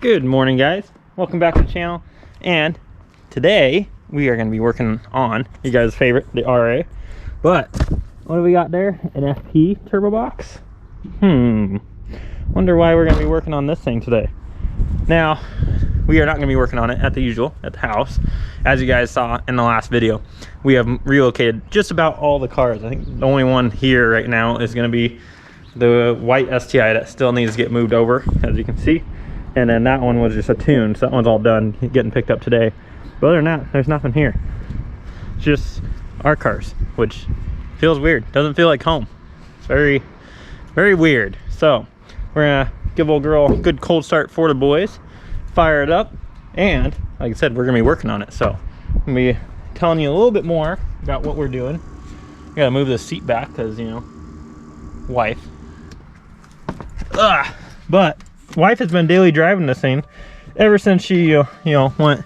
Good morning, guys. Welcome back to the channel. And today we are going to be working on you guys' favorite, the RA. But what do we got there? An FP turbo box. Wonder why we're going to be working on this thing today. Now, we are not going to be working on it at the usual, at the house. As you guys saw in the last video, we have relocated just about all the cars. I think the only one here right now is going to be the white STI that still needs to get moved over, as you can see. And then that one was just a tune, so that one's all done, getting picked up today. But other than that, there's nothing here. It's just our cars, which feels weird. Doesn't feel like home. It's very, very weird. So we're gonna give old girl a good cold start for the boys, fire it up, and like I said, we're gonna be working on it. So I'm gonna be telling you a little bit more about what we're doing. I gotta move this seat back because, you know, wife. But wife has been daily driving this thing ever since she you know, went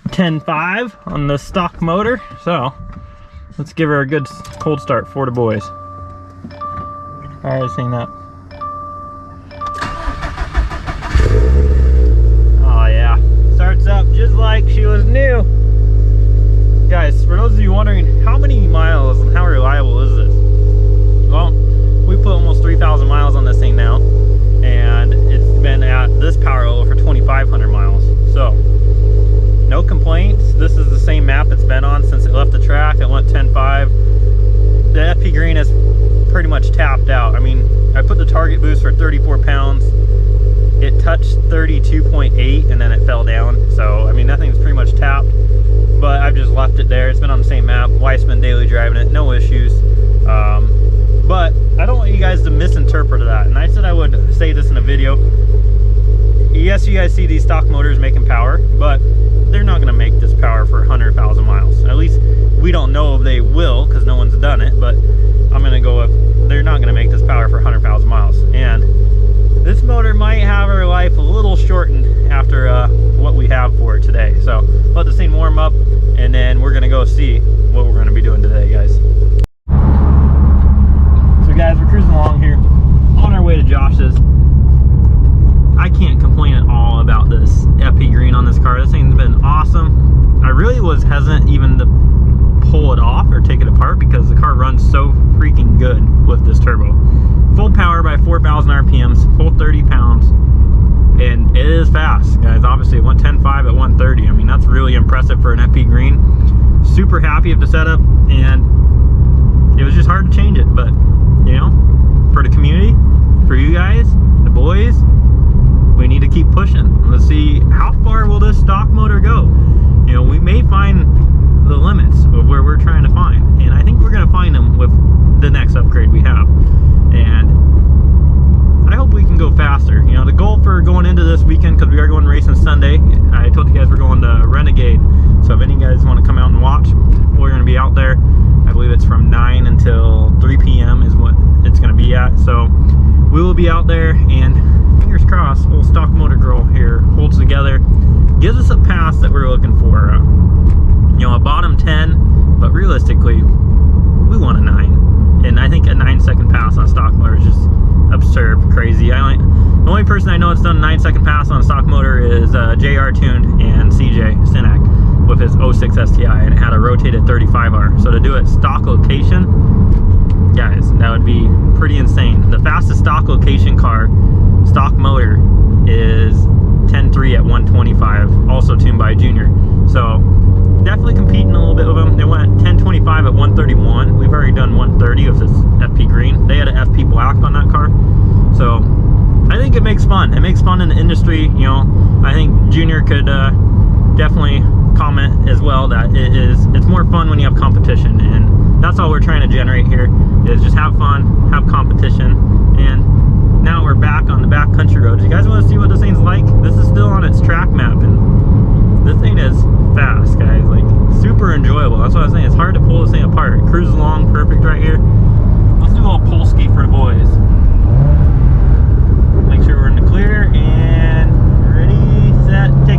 10.5 on the stock motor. So let's give her a good cold start for the boys. Fire this thing up. Oh yeah, starts up just like she was new. Guys, for those of you wondering how many miles and how reliable is this, well, we put almost 3,000 miles on this thing now, and it's been at this power level for 2,500 miles. So no complaints. This is the same map it's been on since it left the track. It went 10.5. The FP green is pretty much tapped out. I mean, I put the target boost for 34 pounds. It touched 32.8 and then it fell down. So I mean, nothing's pretty much tapped, but I've just left it there. It's been on the same map. Wife's been daily driving it, no issues. But I don't want you guys to misinterpret that. And I said I would say this in a video. Yes, you guys see these stock motors making power, but they're not going to make this power for 100,000 miles. At least we don't know if they will, because no one's done it. But I'm going to go with they're not going to make this power for 100,000 miles. And this motor might have her life a little shortened after what we have for it today. So let this thing warm up, and then we're going to go see what we're going to be doing today, guys. Guys, we're cruising along here on our way to Josh's. I can't complain at all about this FP green on this car. This thing's been awesome. I really was hesitant even to pull it off or take it apart because the car runs so freaking good with this turbo. Full power by 4,000 RPMs, full 30 pounds, and it is fast, guys. Obviously, it went 10.5 at 130. I mean, that's really impressive for an FP green. Super happy with the setup, and it was just hard to change it, but you know, for the community, for you guys, the boys, we need to keep pushing. Let's see how far will this stock motor go. You know, we may find the limits of where we're trying to find, and I think we're going to find them with the next upgrade we have. And I hope we can go faster. You know, the goal for going into this weekend, because we are going racing Sunday, I told you guys we're going to Renegade. So if any of you guys want to come out and watch, we're going to be out there. I believe it's from 9 until 3 p.m. is what it's going to be at. So we will be out there, and fingers crossed, old stock motor girl here holds together, gives us a pass that we're looking for. You know, a bottom 10, but realistically, we want a 9. And I think a 9-second pass on a stock motor is just absurd, crazy. The only person I know that's done a 9-second pass on a stock motor is BBR Tuned and CJ Sinek with his 06 STI, and it had a rotated 35R. So to do it stock location, guys, that would be pretty insane. The fastest stock location car, stock motor, is 10.3 at 125, also tuned by Junior. So definitely competing a little bit with them. They went 10.25 at 131. We've already done 130 with this FP green. They had an FP black on that car. So I think it makes fun. It makes fun in the industry. You know, I think Junior could definitely comment as well that it's more fun when you have competition, and that's all we're trying to generate here, is just have fun, have competition. And now we're back on the back country roads. You guys want to see what this thing's like? This is still on its track map, and this thing is fast, guys. Like, super enjoyable. That's what I was saying. It's hard to pull this thing apart. It cruises along perfect right here. Let's do a little pole ski for the boys. Make sure we're in the clear, and ready, set, take.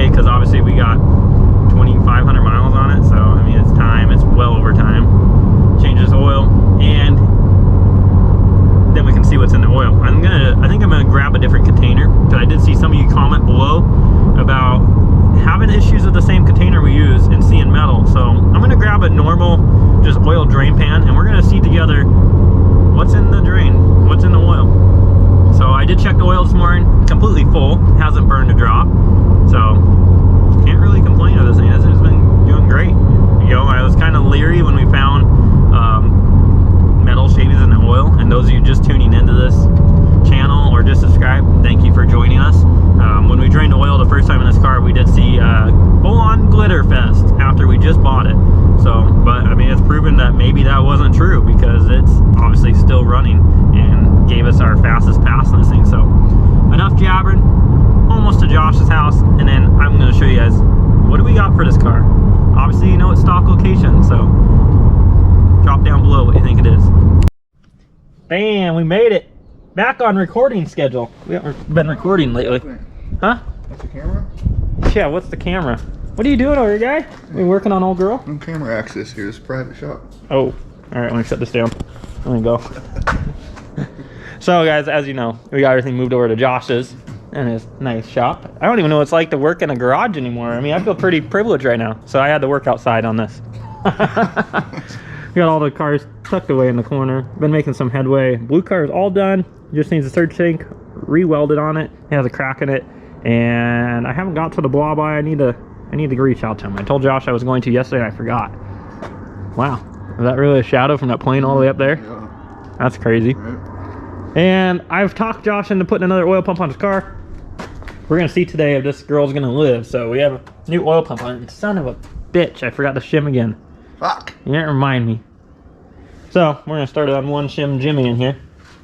today because obviously we got 2,500 miles on it, so I mean it's time, it's well over time. Change this oil, and then we can see what's in the oil. I think I'm gonna grab a different container because I did see some of you comment below about having issues with the same container we use and seeing metal. So I'm gonna grab a normal just oil drain pan, and we're gonna see together what's in the drain, what's in the oil. So I did check the oil this morning, completely full, hasn't burned a drop. So can't really complain of this thing. This has been doing great. You know, I was kind of leery when we found metal shavings in the oil, and those of you just tuning into this channel or just subscribed, thank you for joining us. When we drained the oil the first time in this car, we did see full-on glitter fest after we just bought it. So, but I mean, it's proven that maybe that wasn't true because it's obviously still running and gave us our fastest pass on this thing. So enough jabbering, almost to Josh's house, and then I'm going to show you guys what do we got for this car. Obviously, you know it's stock location, so drop down below what you think it is. Bam, we made it back on recording schedule. We haven't been recording lately. Huh? That's the camera? Yeah, what's the camera? What are you doing over here, guy? We working on old girl? No camera access here. It's a private shop. Oh, all right, let me shut this down. Let me go. So guys, as you know, we got everything moved over to Josh's and his nice shop. I don't even know what it's like to work in a garage anymore. I mean, I feel pretty privileged right now. So I had to work outside on this. We got all the cars tucked away in the corner. Been making some headway. Blue car is all done. Just needs a surge tank re-welded on it. It has a crack in it. And I haven't got to the blob eye. I need to reach out to him. I told Josh I was going to yesterday and I forgot. Wow. Is that really a shadow from that plane all the way up there? Yeah. That's crazy. Right. And I've talked Josh into putting another oil pump on his car. We're going to see today if this girl's going to live. So we have a new oil pump on it. Son of a bitch. I forgot to shim again. Fuck. You didn't remind me. So we're going to start it on one shim Jimmy in here.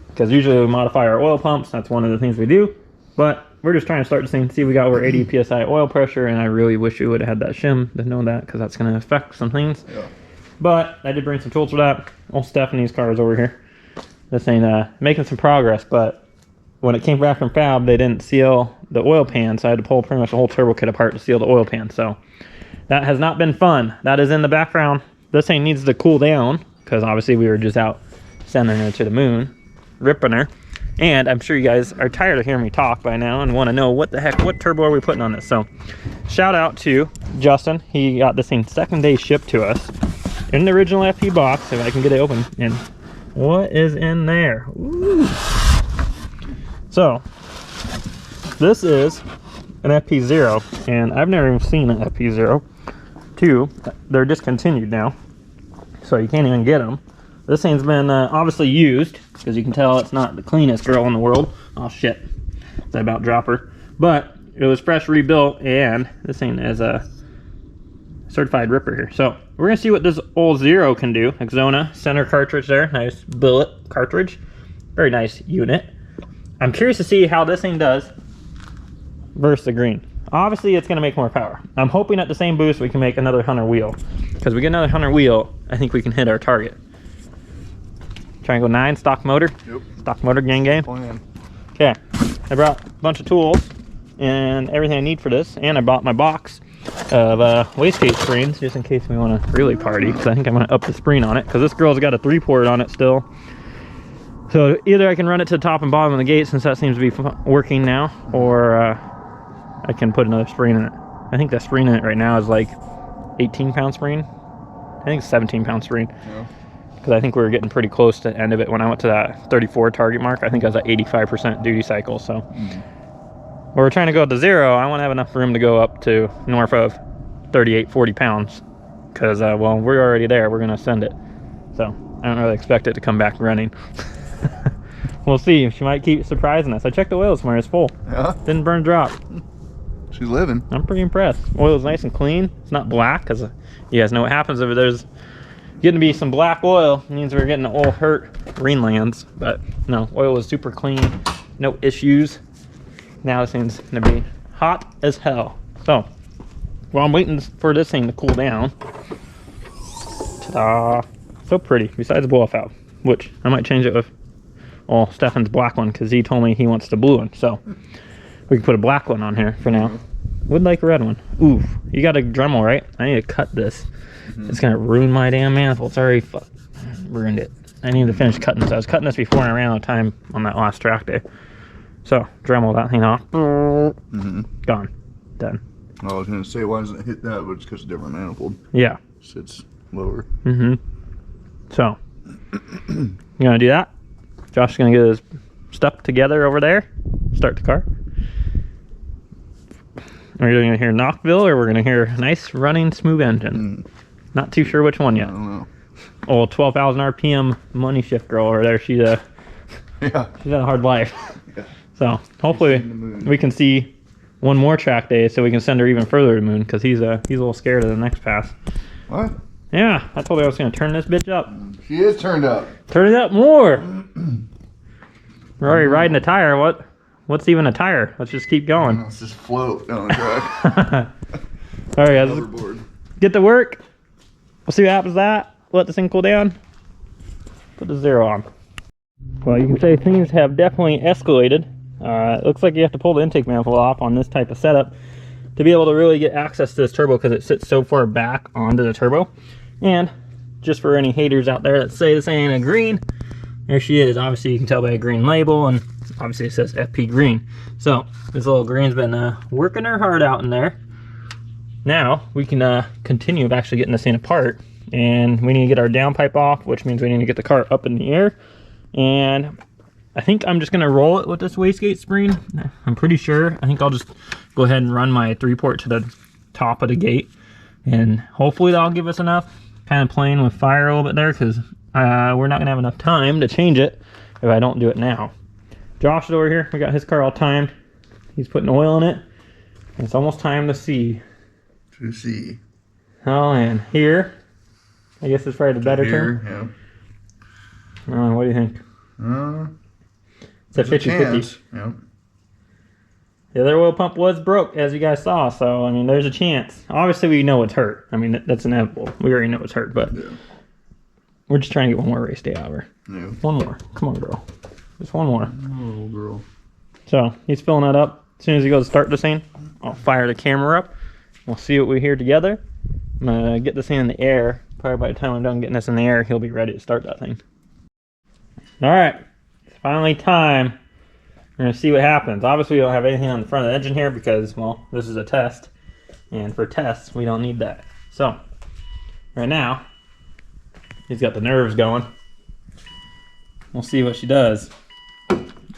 Because usually we modify our oil pumps. That's one of the things we do. But we're just trying to start this thing, see we got over 80 psi oil pressure, and I really wish we would have had that shim to know that, because that's going to affect some things. Yeah. But I did bring some tools for that. Old Stephanie's car is over here. This ain't making some progress, but when it came back from Fab, they didn't seal the oil pan, so I had to pull pretty much the whole turbo kit apart to seal the oil pan. So that has not been fun. That is in the background. This thing needs to cool down, because obviously we were just out sending her to the moon, ripping her. And I'm sure you guys are tired of hearing me talk by now and want to know what the heck, what turbo are we putting on this. So shout out to Justin. He got this thing second day shipped to us in the original FP box, if I can get it open. And what is in there? Ooh. So this is an FP0, and I've never even seen an FP0. Two, they're discontinued now, so you can't even get them. This thing's been obviously used, because you can tell it's not the cleanest girl in the world. Oh shit, that about drop her. But it was fresh rebuilt, and this thing is a certified ripper here. So we're gonna see what this old Zero can do. Exona center cartridge there, nice billet cartridge, very nice unit. I'm curious to see how this thing does versus the green. Obviously it's gonna make more power. I'm hoping at the same boost we can make another 100 wheel, because we get another 100 wheel, I think we can hit our target. Triangle 9 stock motor. Yep. Stock motor gang. Plan. Okay, I brought a bunch of tools and everything I need for this, and I bought my box of wastegate springs just in case we want to really party, because I think I'm going to up the spring on it, because this girl's got a 3-port on it still. So either I can run it to the top and bottom of the gate, since that seems to be working now, or I can put another spring in it. I think that spring in it right now is like 18-pound spring. I think it's 17-pound spring. Yeah. Because I think we were getting pretty close to the end of it when I went to that 34 target mark. I think I was at 85% duty cycle. So we're trying to go to Zero. I want to have enough room to go up to north of 38, 40 pounds. Because, well, we're already there. We're going to send it. So I don't really expect it to come back running. We'll see. She might keep surprising us. I checked the oil this morning. It's full. Yeah. Didn't burn a drop. She's living. I'm pretty impressed. Oil is nice and clean. It's not black, because you guys know what happens if there's getting to be some black oil. It means we're getting oil hurt greenlands. But no, oil is super clean, no issues. Now this thing's gonna be hot as hell. So while I'm waiting for this thing to cool down, ta-da, so pretty. Besides the blow off valve, which I might change it with, well, Stefan's black one, because he told me he wants the blue one. So we can put a black one on here for now. Would like a red one. Ooh, you got a Dremel, right? I need to cut this. It's gonna ruin my damn manifold. It's already ruined it. I need to finish cutting this. I was cutting this before and I ran out of time on that last track day. So, Dremel that thing off. Gone. Done. I was gonna say, why doesn't it hit that? But it's because it's a different manifold. Yeah. Sits lower. So, you gonna do that? Josh is gonna get his stuff together over there. Start the car. Are you gonna hear Knockville, or we're gonna hear a nice running smooth engine? Not too sure which one yet. I don't know. Oh, 12,000 RPM money shift girl over there. She's a she's had a hard life. Yeah. So hopefully we can see one more track day, so we can send her even further to the moon, because he's a little scared of the next pass. What? Yeah, I told her I was gonna turn this bitch up. She is turned up. Turn it up more. We're already riding a tire. What's even a tire? Let's just keep going. Let's just float down the track. All right, guys. Hoverboard. Get to work. We'll see what happens to that. Let this thing cool down. Put the 0 on. Well, you can say things have definitely escalated. It looks like you have to pull the intake manifold off on this type of setup to be able to really get access to this turbo, because it sits so far back onto the turbo. And just for any haters out there that say this ain't a green, there she is. Obviously you can tell by a green label, and obviously it says FP green. So this little green's been working her heart out in there. Now we can continue of actually getting this thing apart, and we need to get our downpipe off, which means we need to get the car up in the air. And I think I'm just gonna roll it with this wastegate spring. I'm pretty sure. I think I'll just go ahead and run my 3-port to the top of the gate, and hopefully that'll give us enough. Kind of playing with fire a little bit there, because we're not gonna have enough time to change it if I don't do it now. Josh is over here. We got his car all timed. He's putting oil in it. And it's almost time to see. To see. Oh, and here, I guess it's probably the better term. Yeah. What do you think? It's a 50-50. Yeah. The other oil pump was broke, as you guys saw, so I mean, there's a chance. Obviously, we know it's hurt. I mean, that's inevitable. We already know it's hurt, but we're just trying to get one more race day out of her. Yeah. One more. Come on, girl. Just one more. Oh, girl. So he's filling that up. As soon as he goes to start this thing, I'll fire the camera up. We'll see what we hear together. I'm gonna get this thing in the air. Probably by the time I'm done getting this in the air, he'll be ready to start that thing. All right, it's finally time. We're gonna see what happens. Obviously, we don't have anything on the front of the engine here because, well, this is a test, and for tests, we don't need that. So, right now, he's got the nerves going. We'll see what she does.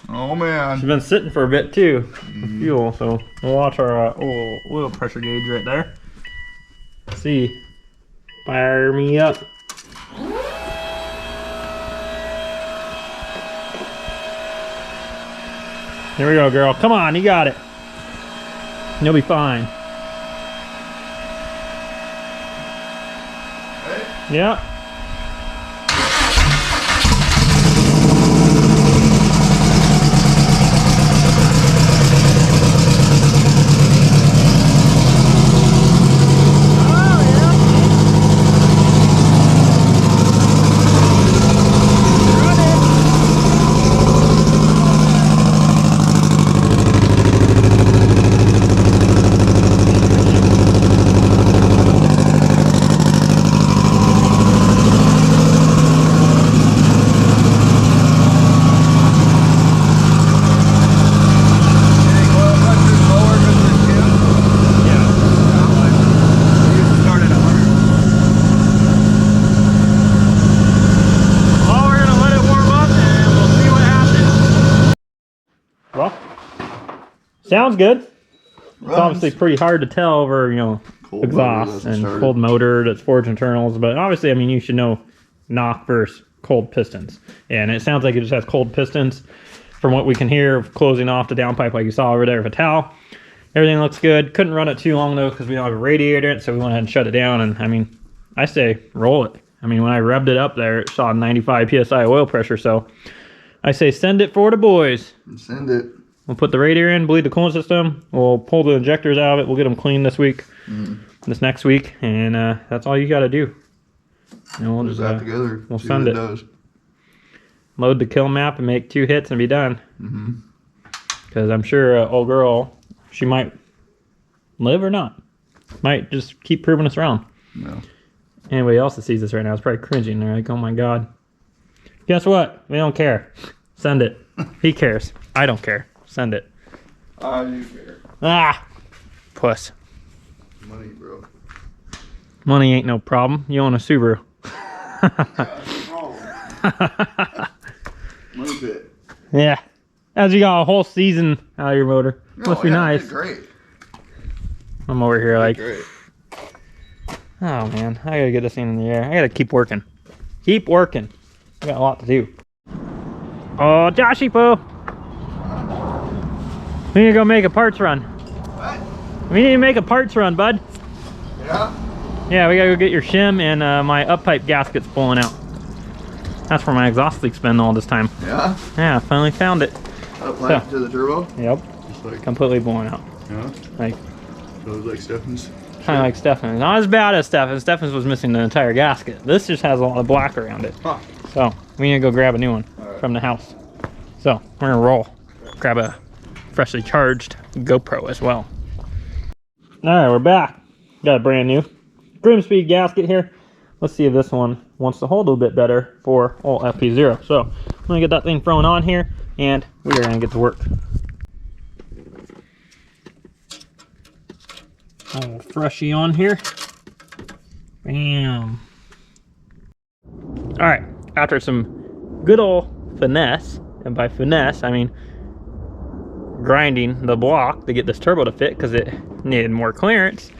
Oh man, she's been sitting for a bit too, for fuel. So we'll watch our oil pressure gauge right there. See, fire me up. Here we go, girl. Come on, you got it. You'll be fine. Hey. Yep. Sounds good. It's obviously pretty hard to tell over, you know, cold exhaust and cold motor that's forged internals, but obviously, I mean, you should know knock versus cold pistons. And it sounds like it just has cold pistons from what we can hear closing off the downpipe like you saw over there with a towel. Everything looks good. Couldn't run it too long though because we don't have a radiator in it, so we went ahead and shut it down. And I mean, I say roll it. I mean, when I revved it up there, it saw 95 PSI oil pressure, so I say send it for the boys. Send it. We'll put the radiator in, bleed the coolant system. We'll pull the injectors out of it. We'll get them cleaned this week, this next week, and that's all you got to do. And we'll just that together. We'll send it. Load the kill map and make 2 hits and be done. Because I'm sure old girl, she might live or not. Might just keep proving us wrong. No. Anybody else that sees this right now is probably cringing. They're like, oh my God. Guess what? We don't care. Send it. He cares. I don't care. Send it. I do care. Ah! Puss. Money, bro. Money ain't no problem. You own a Subaru. Money pit. Yeah. As you got a whole season out of your motor. Must be nice. Great. I'm over here like, Great. oh man, I gotta get this thing in the air. I gotta keep working. Keep working. I got a lot to do. Oh, Joshy Poo. We need to go make a parts run. What? We need to make a parts run, bud. Yeah? Yeah, we gotta go get your shim and my uppipe gasket's pulling out. That's where my exhaust leak's been all this time. Yeah? Yeah, I finally found it. Up to the turbo? Yep. Just like, Completely blowing out. yeah? Like, So it was like Stephen's? kind of like Stephen's. Not as bad as Stephen's. Stephen's was missing the entire gasket. This just has a lot of black around it. Huh. So we need to go grab a new one from the house. So we're gonna roll. Grab a freshly charged GoPro as well. All right, we're back. Got a brand new Grimmspeed gasket here. Let's see if this one wants to hold a little bit better for old FP0. So I'm gonna get that thing thrown on here and we are gonna get to work. A little freshy on here. Bam. All right, after some good old finesse, and by finesse I mean grinding the block to get this turbo to fit because it needed more clearance,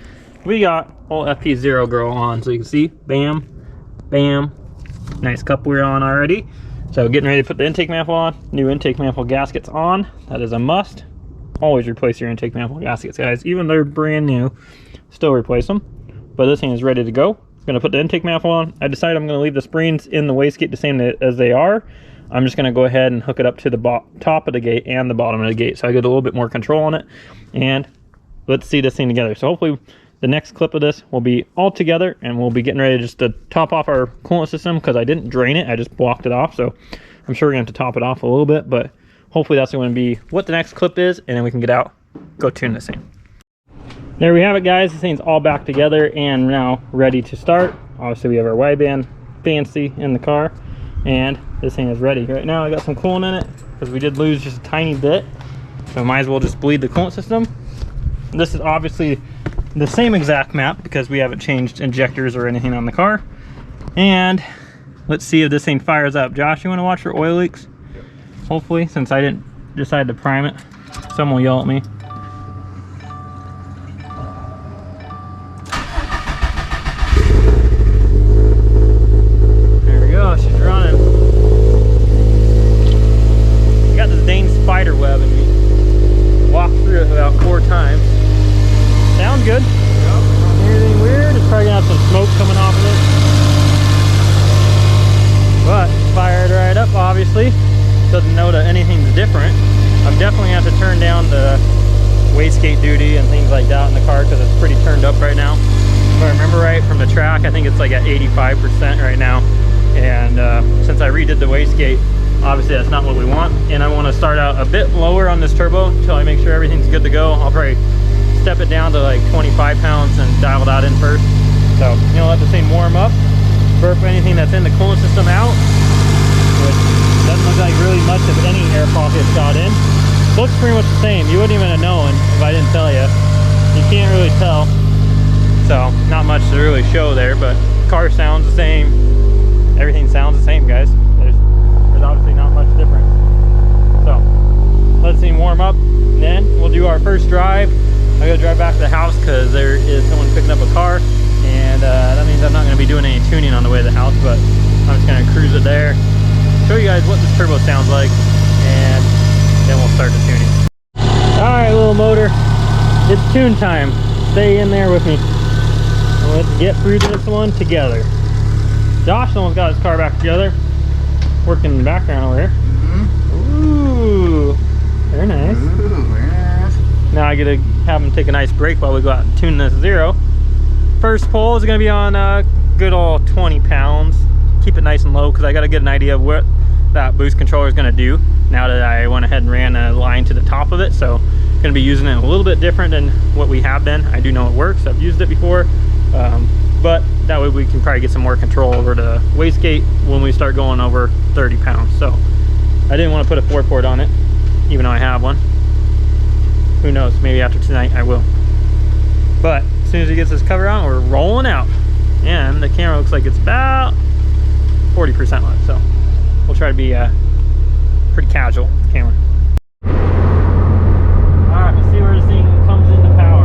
we got old FP0 girl on. So you can see, bam, bam, nice cup we're on already. So getting ready to put the intake manifold on. New intake manifold gaskets on. That is a must. Always replace your intake manifold gaskets, guys. Even though they're brand new, still replace them. But this thing is ready to go. Gonna put the intake manifold on. I decided I'm gonna leave the springs in the wastegate the same as they are. I'm just gonna go ahead and hook it up to the top of the gate and the bottom of the gate, so I get a little bit more control on it. And let's see this thing together. So hopefully the next clip of this will be all together, and we'll be getting ready just to top off our coolant system because I didn't drain it. I just blocked it off. So I'm sure we're gonna have to top it off a little bit, but hopefully that's going to be what the next clip is, and then we can get out, go tune this thing. There we have it, guys. This thing's all back together and now ready to start. Obviously we have our wideband fancy in the car, and this thing is ready. Right now I got some coolant in it because we did lose just a tiny bit, so might as well just bleed the coolant system. This is obviously the same exact map because we haven't changed injectors or anything on the car. And let's see if this thing fires up. Josh, you want to watch for oil leaks? Hopefully, since I didn't decide to prime it. Someone will yell at me. There we go, she's running. I got this dang spider web and we walked through it about 4 times. Sounds good. Yep. Anything weird? It's probably gonna have some smoke coming off of it. But fired right up, obviously. Doesn't know that anything's different. I'm definitely gonna have to turn down the wastegate duty and things like that in the car because it's pretty turned up right now. If I remember right from the track, I think it's like at 85% right now. And since I redid the wastegate, obviously that's not what we want. And I want to start out a bit lower on this turbo until I make sure everything's good to go. I'll probably step it down to like 25 pounds and dial that in first. So, you know, let the thing warm up, burp anything that's in the coolant system out, which doesn't look like really much of any air pockets got in. Looks pretty much the same. You wouldn't even have known if I didn't tell you. You can't really tell. So not much to really show there, but car sounds the same. Everything sounds the same, guys. There's obviously not much difference. So let this thing warm up, and then we'll do our first drive. I gotta drive back to the house because there is someone picking up a car, and that means I'm not gonna be doing any tuning on the way to the house, but I'm just gonna cruise it there, show you guys what this turbo sounds like, and then we'll start the tuning. All right, little motor, it's tune time. Stay in there with me. Let's get through this one together. Josh almost got his car back together, working in the background over here. Ooh, very nice. Ooh, very nice. Now I get to have him take a nice break while we go out and tune this zero. First pull is going to be on good old 20 pounds. Keep it nice and low because I got to get an idea of what that boost controller is going to do now that I went ahead and ran a line to the top of it. So Gonna be using it a little bit different than what we have been. I do know it works, I've used it before, but that way we can probably get some more control over the wastegate when we start going over 30 pounds. So I didn't want to put a 4-port on it, even though I have one. Who knows, maybe after tonight I will. But as soon as he gets his cover on, we're rolling out. And the camera looks like it's about 40% left, so we'll try to be pretty casual with the camera. Alright, let's see where this thing comes into power.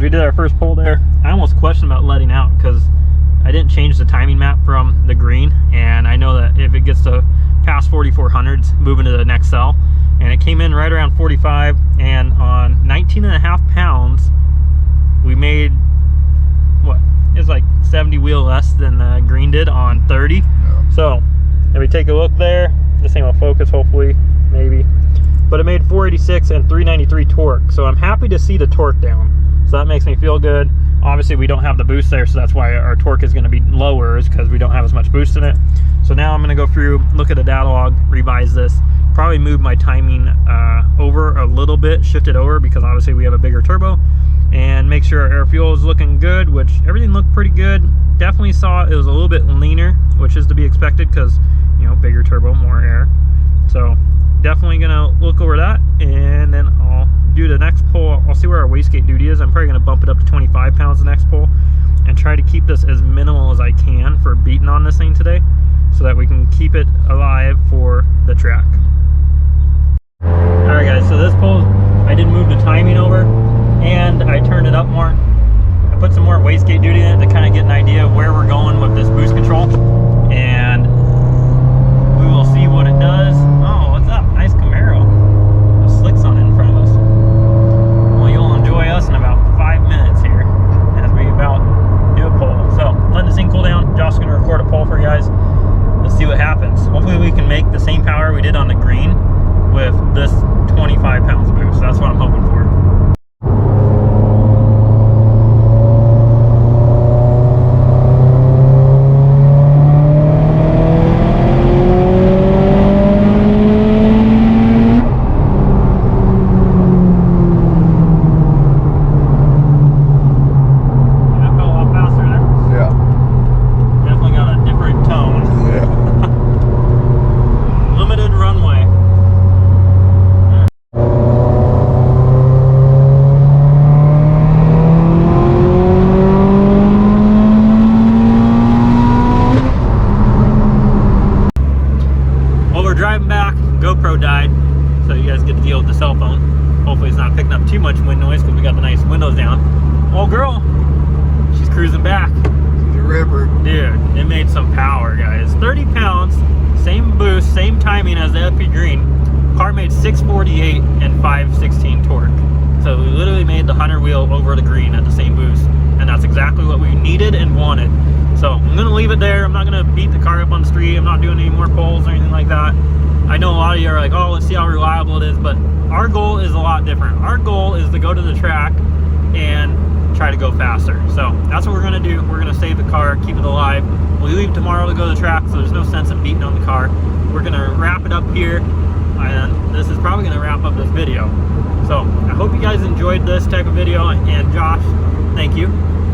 We did our first pull there. I almost questioned about letting out because I didn't change the timing map from the green, and I know that if it gets to past 4400, it's moving to the next cell, and it came in right around 45, and on 19.5 pounds we made what, it's like 70 wheel less than the green did on 30. Yeah. So if we take a look there, this thing will focus hopefully, maybe, but it made 486 and 393 torque. So I'm happy to see the torque down. So that makes me feel good. Obviously we don't have the boost there, so that's why our torque is going to be lower, is because we don't have as much boost in it. So now I'm going to go through, look at the data log, revise this, probably move my timing over a little bit, shift it over, because obviously we have a bigger turbo, and make sure our air fuel is looking good, which everything looked pretty good. Definitely saw it was a little bit leaner, which is to be expected because, you know, bigger turbo, more air. So definitely gonna look over that, and then I'll do the next pull. I'll see where our wastegate duty is. I'm probably gonna bump it up to 25 pounds the next pull, and try to keep this as minimal as I can for beating on this thing today, so that we can keep it alive for the track. All right guys, so this pull, I did move the timing over, and I turned it up more. I put some more wastegate duty in it to kind of get an idea of where we're going with this boost control, and we will see what it does. Oh, what's up? Nice Camaro. The slicks on it in front of us. Well, you'll enjoy us in about 5 minutes here as we about do a pull. So let this thing cool down. Josh's gonna record a pull for you guys. Let's see what happens. Hopefully we can make the same power we did on the green with this 25 pounds boost. That's what I'm hoping for. GoPro died, so you guys get to deal with the cell phone. Hopefully it's not picking up too much wind noise because we got the nice windows down. Oh girl, she's cruising back. She's a ripper. Dude, it made some power, guys. 30 pounds, same boost, same timing as the FP Green. Car made 648 and 516 torque. So we literally made the 100 wheel over the green at the same boost, and that's exactly what we needed and wanted. So I'm gonna leave it there. I'm not gonna beat the car up on the street. I'm not doing any more pulls or anything like that. I know a lot of you are like, oh, let's see how reliable it is, but our goal is a lot different. Our goal is to go to the track and try to go faster. So that's what we're gonna do. We're gonna save the car, keep it alive. We leave tomorrow to go to the track, so there's no sense in beating on the car. We're gonna wrap it up here, and this is probably gonna wrap up this video. So I hope you guys enjoyed this type of video, and Josh, thank you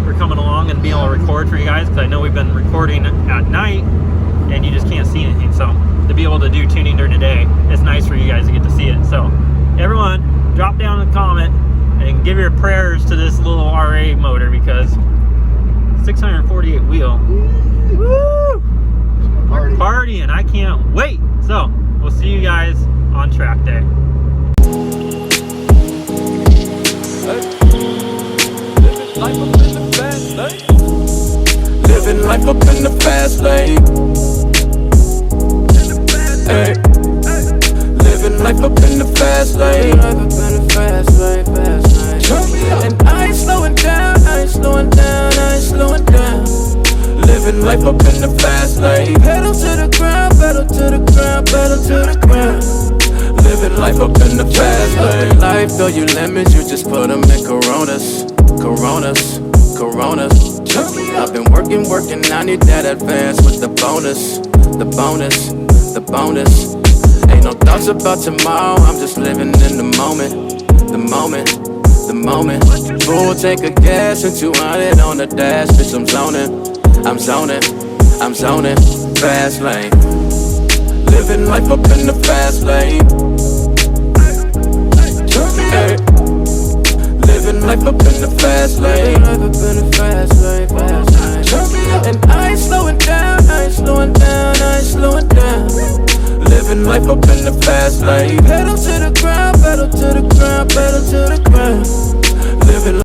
for coming along and being able to record for you guys, because I know we've been recording at night and you just can't see anything. So to be able to do tuning during the day, it's nice for you guys to get to see it. So everyone, drop down a comment and give your prayers to this little RA motor, because 648 wheel, woo, partying, I can't wait. So we'll see you guys on track day. Living life up in the fast lane. Hey. Living life up in the fast lane. And I ain't slowing down, I ain't slowing down, I ain't slowing down. Living Living life up in the fast lane. Pedal to the ground, pedal to the ground, pedal to the ground. Living life up in the fast lane. Life, though you limits, you just put them in Coronas. Coronas, Coronas. I've been working, I need that advance with the bonus. The bonus, the bonus. Ain't no thoughts about tomorrow, I'm just living in the moment. The moment, the moment. Full tank of gas and 200 on the dash. Bitch, I'm zoning, I'm zoning, I'm zoning. Fast lane. Living life up in the fast lane. Hey. Living life up in the fast lane. Life up in the fast lane, fast lane. And I ain't slowing down, I ain't slowing down, I ain't slowing down. Living life up in the fast lane. Pedal to the ground, pedal to the ground, pedal to the ground. Living